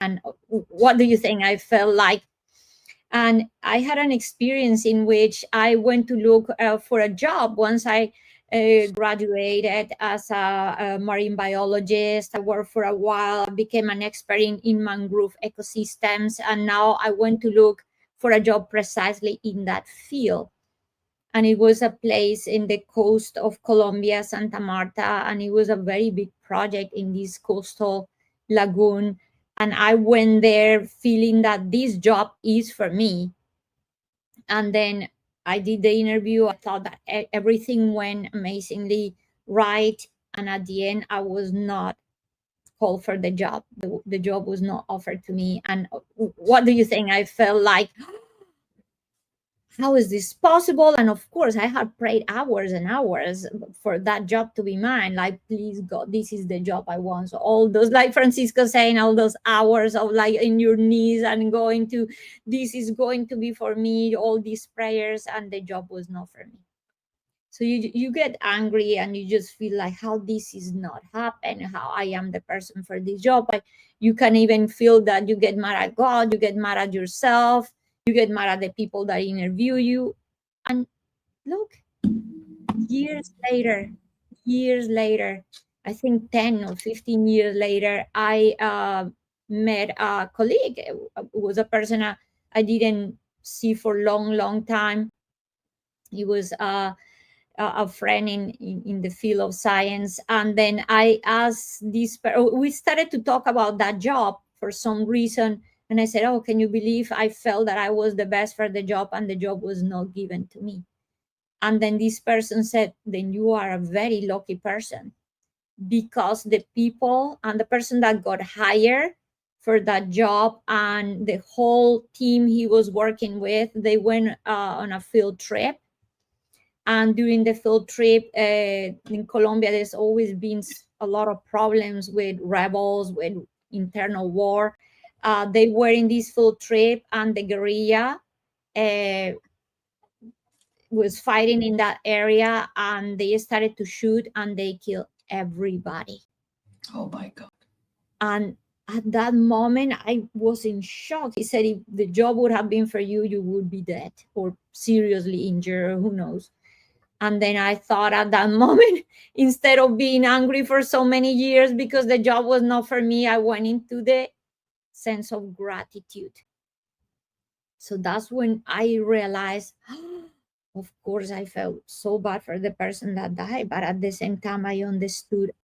And what do you think I felt like? And I had an experience in which I went to look for a job once I graduated as a marine biologist. I worked for a while, I became an expert in mangrove ecosystems, and now I went to look for a job precisely in that field. And it was a place in the coast of Colombia, Santa Marta, and it was a very big project in this coastal lagoon. And I went there feeling that this job is for me. And then I did the interview. I thought that everything went amazingly right. And at the end, I was not called for the job. The job was not offered to me. And what do you think? I felt like, how is this possible? And of course, I had prayed hours and hours for that job to be mine. Like, please, God, this is the job I want. So all those, like Francisco saying, all those hours of like in your knees and going to, this is going to be for me, all these prayers, and the job was not for me. So you get angry and you just feel like how this is not happening, how I am the person for this job. Like, you can even feel that you get mad at God, you get mad at yourself, you get mad at the people that interview you. And look, years later, I think 10 or 15 years later, I met a colleague. It was a person I didn't see for long time. He was a friend in the field of science. And then I asked we started to talk about that job for some reason. And I said, oh, can you believe I felt that I was the best for the job and the job was not given to me? And then this person said, then you are a very lucky person, because the people and the person that got hired for that job and the whole team he was working with, they went on a field trip. And during the field trip in Colombia, there's always been a lot of problems with rebels, with internal war. They were in this field trip, and the guerrilla uh, was fighting in that area, and they started to shoot, and they killed everybody. Oh my God. And at that moment, I was in shock. He said, if the job would have been for you, you would be dead or seriously injured, or who knows. And then I thought at that moment, instead of being angry for so many years because the job was not for me, I went into the sense of gratitude. So that's when I realized, of course, I felt so bad for the person that died, but at the same time, I understood